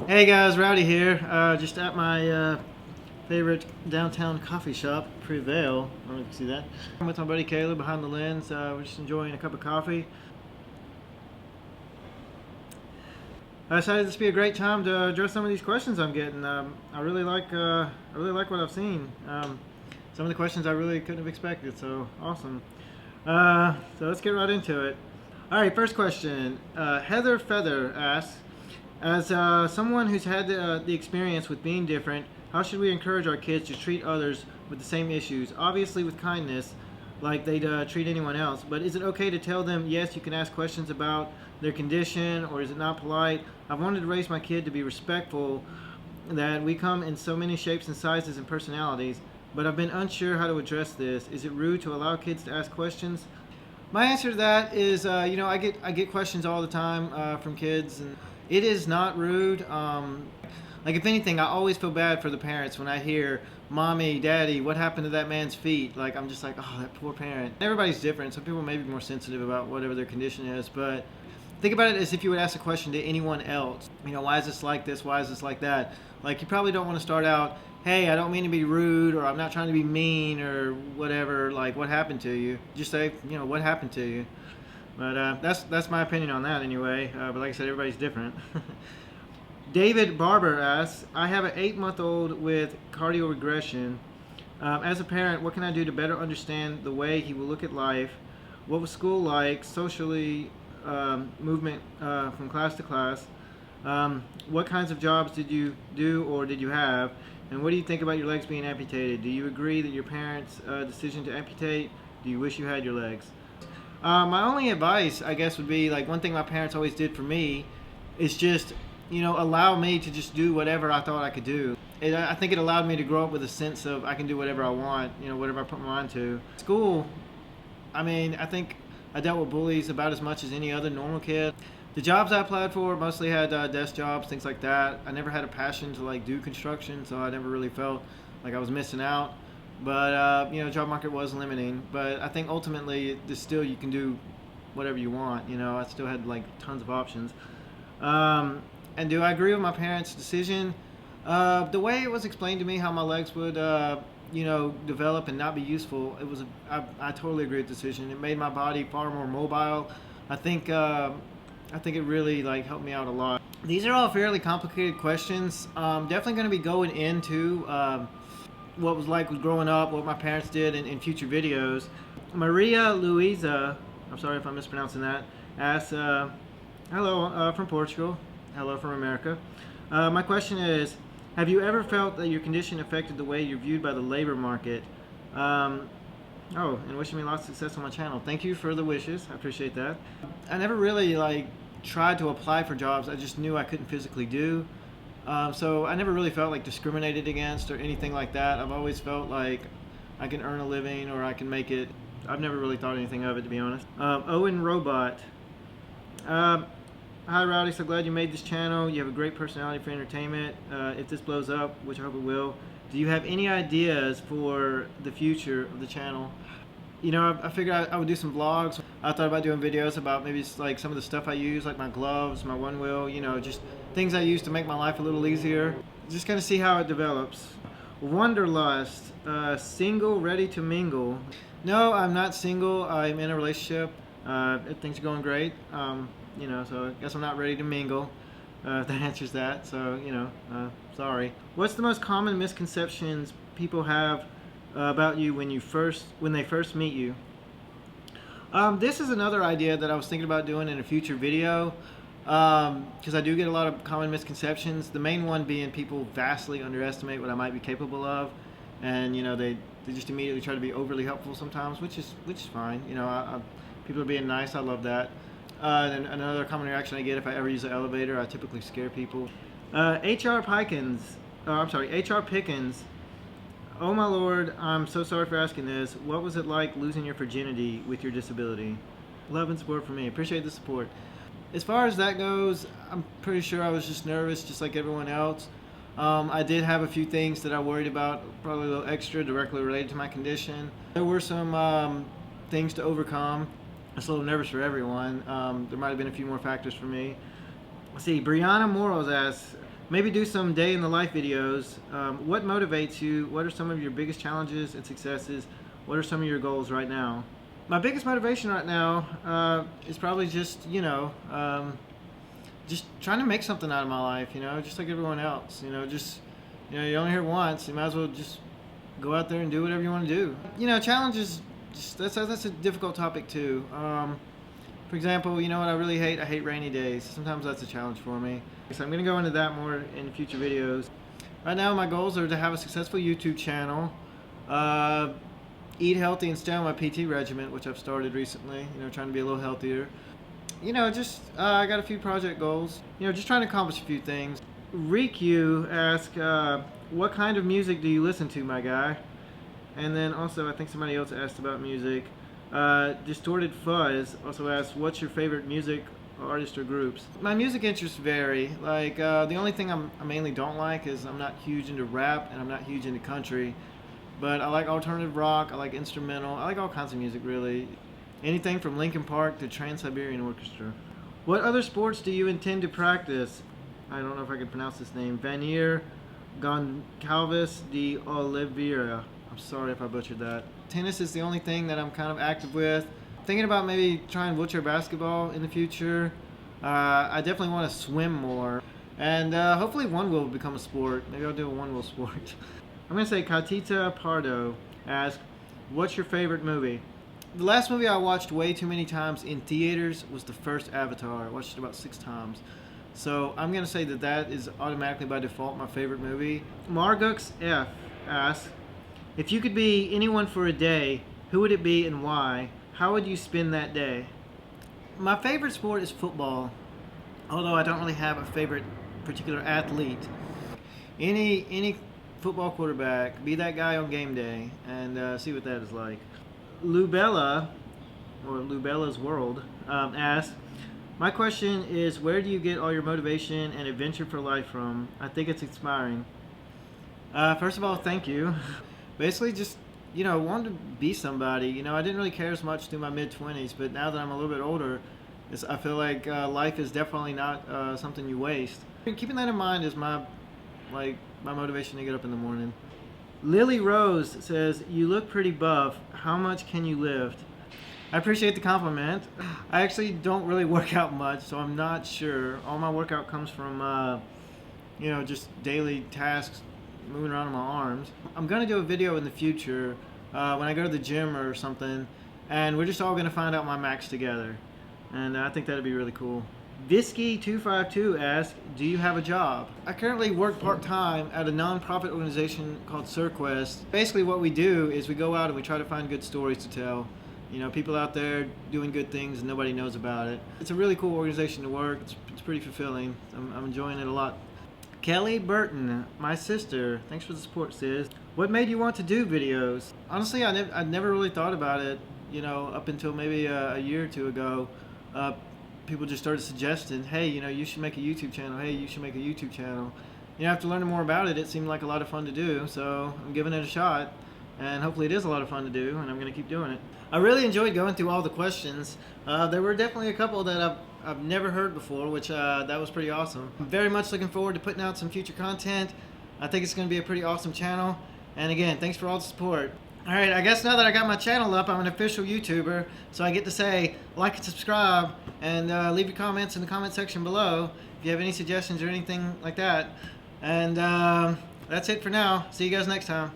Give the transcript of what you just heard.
Hey guys, Rowdy here. Just at my favorite downtown coffee shop, Prevail. I don't know if you can see that. I'm with my buddy Caleb behind the lens. We're just enjoying a cup of coffee. I decided this would be a great time to address some of these questions I'm getting. I really like what I've seen. Some of the questions I really couldn't have expected. So awesome. So let's get right into it. All right, first question. Heather Feather asks, as someone who's had the experience with being different, how should we encourage our kids to treat others with the same issues? Obviously with kindness, like they'd treat anyone else. But is it okay to tell them, yes, you can ask questions about their condition, or is it not polite? I've wanted to raise my kid to be respectful, that we come in so many shapes and sizes and personalities, but I've been unsure how to address this. Is it rude to allow kids to ask questions? My answer to that is, I get questions all the time from kids, and it is not rude. Like if anything, I always feel bad for the parents when I hear, "Mommy, Daddy, what happened to that man's feet?" Like I'm just like, oh, that poor parent. Everybody's different. Some people may be more sensitive about whatever their condition is, but think about it as if you would ask a question to anyone else. Why is this like this? Why is this like that? Like you probably don't want to start out, "Hey, I don't mean to be rude," or "I'm not trying to be mean," or whatever. Like, what happened to you? Just say, what happened to you? But that's my opinion on that anyway. But like I said, everybody's different. David Barber asks, I have an 8-month-old with cardio regression. As a parent, what can I do to better understand the way he will look at life? What was school like, socially, movement from class to class? What kinds of jobs did you do or did you have? And what do you think about your legs being amputated? Do you agree that your parents' decision to amputate? Do you wish you had your legs? My only advice, I guess, would be like one thing my parents always did for me is just, allow me to just do whatever I thought I could do. I think it allowed me to grow up with a sense of I can do whatever I want, whatever I put my mind to. School, I think I dealt with bullies about as much as any other normal kid. The jobs I applied for mostly had desk jobs, things like that. I never had a passion to do construction, so I never really felt like I was missing out. But job market was limiting. But I think ultimately, still you can do whatever you want. I still had tons of options. And do I agree with my parents' decision? The way it was explained to me how my legs would, develop and not be useful, I totally agree with the decision. It made my body far more mobile. I think it really helped me out a lot. These are all fairly complicated questions. Definitely going to be going into what was like growing up, what my parents did in future videos. Maria Luisa, I'm sorry if I'm mispronouncing that, asks, hello from Portugal, hello from America. My question is, have you ever felt that your condition affected the way you're viewed by the labor market? And wishing me lots of success on my channel. Thank you for the wishes, I appreciate that. I never really tried to apply for jobs I just knew I couldn't physically do. So I never really felt discriminated against or anything like that. I've always felt like I can earn a living or I can make it. I've never really thought anything of it, to be honest. Owen Robot. Hi Rowdy, so glad you made this channel. You have a great personality for entertainment. If this blows up, which I hope it will, do you have any ideas for the future of the channel? I figured I would do some vlogs. I thought about doing videos about maybe some of the stuff I use, like my gloves, my one wheel, just things I use to make my life a little easier. Just kind of see how it develops. Wanderlust, single, ready to mingle. No, I'm not single. I'm in a relationship. Things are going great. So I guess I'm not ready to mingle. That answers that. So, sorry. What's the most common misconceptions people have about you when they first meet you? This is another idea that I was thinking about doing in a future video, because I do get a lot of common misconceptions. The main one being people vastly underestimate what I might be capable of, and they just immediately try to be overly helpful sometimes, which is fine. People are being nice. I love that. And another common reaction I get if I ever use the elevator, I typically scare people. HR Pickens. Oh my lord, I'm so sorry for asking this. What was it like losing your virginity with your disability? Love and support from me. Appreciate the support. As far as that goes, I'm pretty sure I was just nervous, just like everyone else. I did have a few things that I worried about, probably a little extra directly related to my condition. There were some things to overcome. I was a little nervous for everyone. There might have been a few more factors for me. Let's see, Brianna Morals asks, Maybe do some day in the life videos. What motivates you? What are some of your biggest challenges and successes? What are some of your goals right now? My biggest motivation right now is probably just, just trying to make something out of my life, just like everyone else, you only here once, you might as well just go out there and do whatever you want to do. Challenges, that's a difficult topic too. For example, you know what I really hate? I hate rainy days. Sometimes that's a challenge for me. So I'm going to go into that more in future videos. Right now my goals are to have a successful YouTube channel, eat healthy and stay on my PT regimen, which I've started recently, trying to be a little healthier. I got a few project goals, just trying to accomplish a few things. Riku asks, what kind of music do you listen to, my guy? And then also, I think somebody else asked about music. Distorted Fuzz also asks, what's your favorite music, artist, or groups? My music interests vary. Like, the only thing I mainly don't like is I'm not huge into rap and I'm not huge into country. But I like alternative rock, I like instrumental, I like all kinds of music really. Anything from Linkin Park to Trans-Siberian Orchestra. What other sports do you intend to practice? I don't know if I can pronounce this name. Vanir Goncalves de Oliveira. I'm sorry if I butchered that. Tennis is the only thing that I'm kind of active with. Thinking about maybe trying wheelchair basketball in the future. I definitely want to swim more. And hopefully one wheel will become a sport. Maybe I'll do a one wheel sport. I'm going to say Katita Pardo asks, what's your favorite movie? The last movie I watched way too many times in theaters was the first Avatar. I watched it about 6 times. So I'm going to say that is automatically by default my favorite movie. Margux F asks, if you could be anyone for a day, who would it be and why? How would you spend that day? My favorite sport is football, although I don't really have a favorite particular athlete. Any football quarterback, be that guy on game day, and see what that is like. Lubella, or Lubella's World, asks, my question is, where do you get all your motivation and adventure for life from? I think it's inspiring. First of all, thank you. Basically just, wanted to be somebody. I didn't really care as much through my mid-20s, but now that I'm a little bit older, I feel like life is definitely not something you waste. Keeping that in mind is my motivation to get up in the morning. Lily Rose says, you look pretty buff. How much can you lift? I appreciate the compliment. I actually don't really work out much, so I'm not sure. All my workout comes from, just daily tasks, moving around on my arms. I'm going to do a video in the future when I go to the gym or something, and we're just all going to find out my max together. And I think that'd be really cool. Visky252 asks, do you have a job? I currently work part-time at a non-profit organization called SurQuest. Basically what we do is we go out and we try to find good stories to tell. People out there doing good things and nobody knows about it. It's a really cool organization to work. It's pretty fulfilling. I'm enjoying it a lot. Kelly Burton, my sister, thanks for the support, sis. What made you want to do videos? Honestly, I never really thought about it, up until maybe a year or two ago. People just started suggesting, hey, you should make a YouTube channel. Hey, you should make a YouTube channel. After learning more about it, it seemed like a lot of fun to do, so I'm giving it a shot, and hopefully it is a lot of fun to do, and I'm going to keep doing it. I really enjoyed going through all the questions. There were definitely a couple that I've never heard before, which that was pretty awesome. I'm very much looking forward to putting out some future content. I think it's going to be a pretty awesome channel, and again, thanks for all the support. Alright, I guess now that I got my channel up, I'm an official YouTuber, so I get to say like and subscribe, and leave your comments in the comment section below if you have any suggestions or anything like that. And that's it for now. See you guys next time.